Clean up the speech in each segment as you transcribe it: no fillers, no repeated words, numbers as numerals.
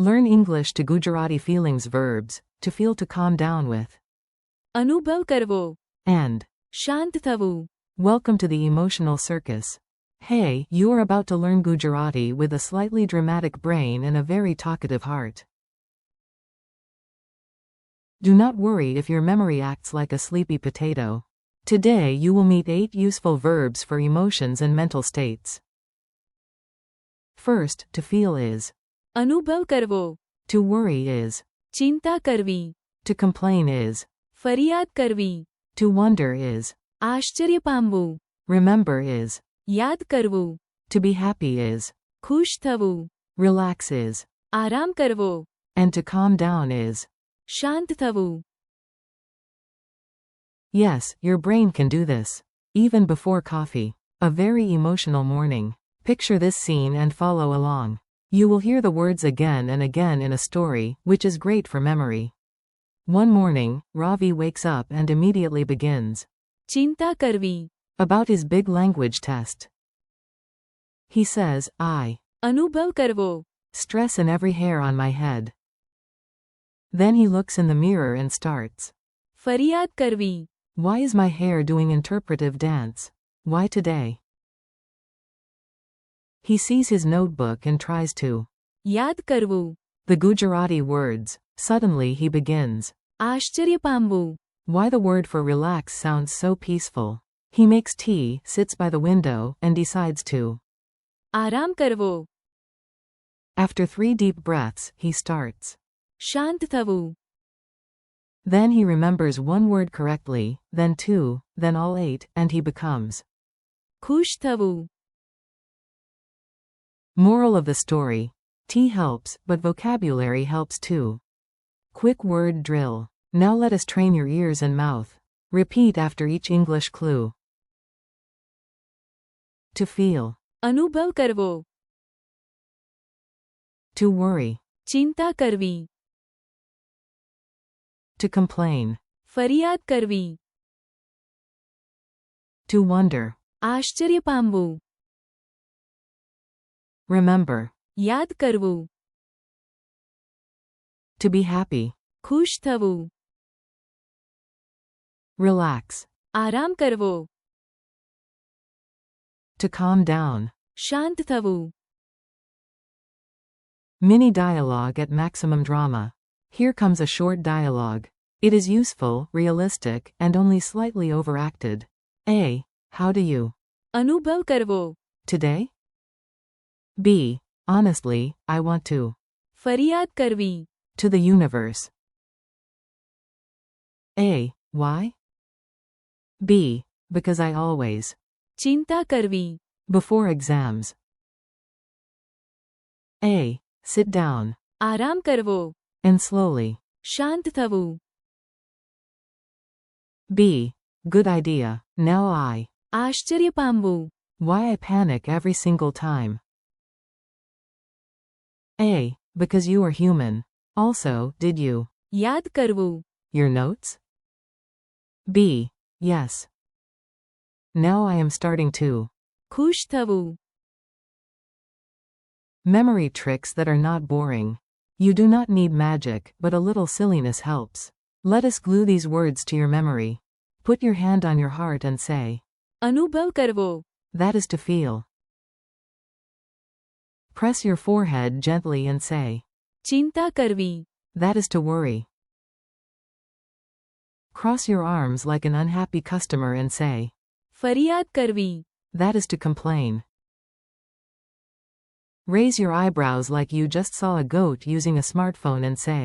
Learn English to Gujarati feelings verbs, to feel to calm down with. અનુભવ કરવો, And. શાંત થવું. Welcome to the emotional circus. Hey, you are about to learn Gujarati with a slightly dramatic brain and a very talkative heart. Do not worry if your memory acts like a sleepy potato. Today you will meet 8 useful verbs for emotions and mental states. First, to feel is. અનુભવ કરવો, To worry is. ચિંતા કરવી, To complain is. ફરિયાદ કરવી, To wonder is. આશ્ચર્ય પામવું, Remember is. યાદ કરવું, To be happy is. ખુશ થવું, Relax is. આરામ કરવો, And to calm down is. શાંત થવું. Yes, your brain can do this. Even before coffee. A very emotional morning. Picture this scene and follow along. You will hear the words again and again in a story, which is great for memory. One morning, Ravi wakes up and immediately begins. ચિંતા કરવી, About his big language test. He says, I. અનુભવ કરવો, Stress in every hair on my head. Then he looks in the mirror and starts. ફરિયાદ કરવી, Why is my hair doing interpretive dance? Why today? He sees his notebook and tries to. યાદ કરવું, The Gujarati words. Suddenly he begins. આશ્ચર્ય પામવું. Why the word for relax sounds so peaceful. He makes tea, sits by the window, and decides to. આરામ કરવો, After 3 deep breaths, he starts. શાંત થવું. Then he remembers one word correctly, then 2, then all 8, and he becomes. ખુશ થવું. Moral of the story. Tea helps, but vocabulary helps too. Quick word drill. Now let us train your ears and mouth. Repeat after each English clue. To feel. અનુભવ કરવો, To worry. ચિંતા કરવી, To complain. ફરિયાદ કરવી, To wonder. આશ્ચર્ય પામવું, Remember. યાદ કરવું, To be happy. ખુશ થવું, Relax. આરામ કરવો, To calm down. શાંત થવું. Mini dialogue at maximum drama. Here comes a short dialogue. It is useful, realistic, and only slightly overacted. A. How do you? અનુભવ કરવો, Today? B. Honestly, I want to. ફરિયાદ કરવી, To the universe. A. Why? B. Because I always. ચિંતા કરવી, Before exams. A. Sit down. આરામ કરવો, And slowly. શાંત થવું. B. Good idea. Now I. આશ્ચર્ય પામવું, Why I panic every single time. A. Because you are human. Also, did you? યાદ કરવું, Your notes? B. Yes. Now I am starting to. ખુશ થવું. Memory tricks that are not boring. You do not need magic, but a little silliness helps. Let us glue these words to your memory. Put your hand on your heart and say. અનુભવ કરવો, That is to feel. Press your forehead gently and say. ચિંતા કરવી, That is to worry. Cross your arms like an unhappy customer and say. ફરિયાદ કરવી, That is to complain. Raise your eyebrows like you just saw a goat using a smartphone and say.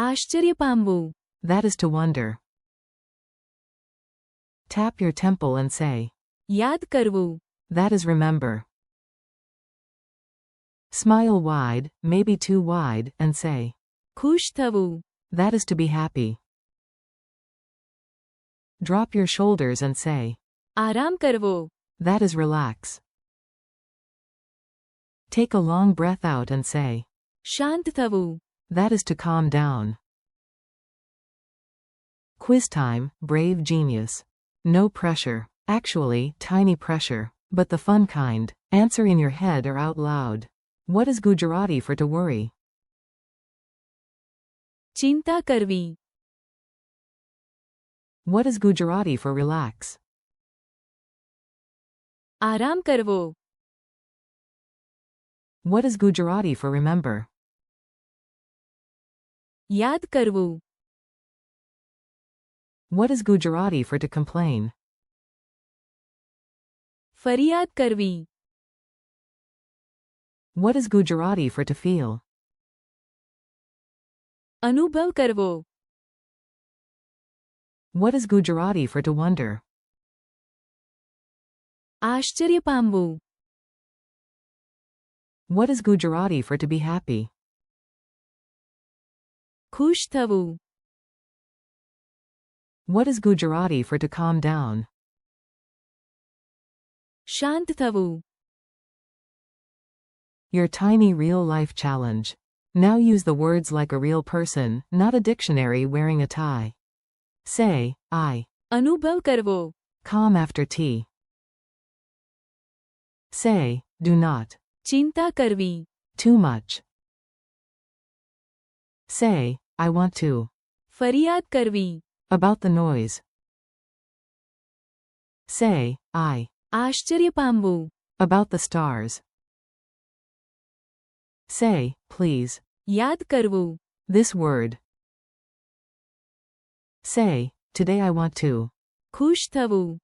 આશ્ચર્ય પામવું, That is to wonder. Tap your temple and say. યાદ કરવું, That is remember. Smile wide, maybe too wide, and say. ખુશ થવું, That is to be happy. Drop your shoulders and say. આરામ કરવો, That is relax. Take a long breath out and say. શાંત થવું. That is to calm down. Quiz time, brave genius. No pressure. Actually, tiny pressure. But the fun kind. Answer in your head or out loud. What is Gujarati for to worry? ચિંતા કરવી. What is Gujarati for relax? આરામ કરવો. What is Gujarati for remember? યાદ કરવું. What is Gujarati for to complain? ફરિયાદ કરવી. What is Gujarati for to feel? અનુભવ કરવો. What is Gujarati for to wonder? આશ્ચર્ય પામવું. What is Gujarati for to be happy? ખુશ થવું. What is Gujarati for to calm down? શાંત થવું. Your tiny real-life challenge. Now use the words like a real person, not a dictionary wearing a tie. Say, I. અનુભવ કરવો. Calm after tea. Say, do not. ચિંતા કરવી. Too much. Say, I want to. ફરિયાદ કરવી. About the noise. Say, I. આશ્ચર્ય પામવું. About the stars. Say, please. યાદ કરવું. This word. Say, today I want to. ખુશ થવું.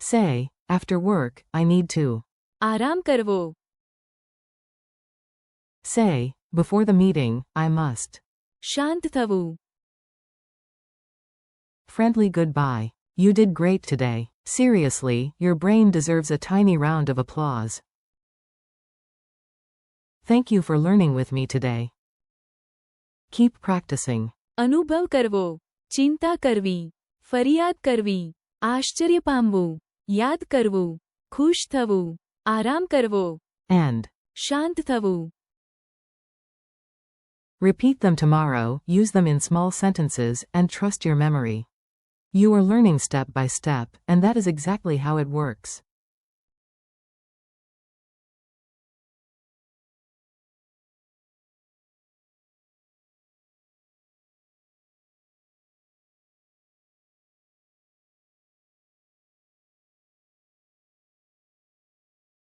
Say, after work, I need to. આરામ કરવો. Say, before the meeting, I must. શાંત થવું. Friendly goodbye. You did great today. Seriously, your brain deserves a tiny round of applause. Thank you for learning with me today. Keep practicing. અનુભવ કરવો. ચિંતા કરવી. ફરિયાદ કરવી. આશ્ચર્ય પામવું. યાદ કરવું. ખુશ થવું. આરામ કરવો. And શાંત થવું. repeat them tomorrow, use them in small sentences, and trust your memory. You are learning step by step, and that is exactly how it works.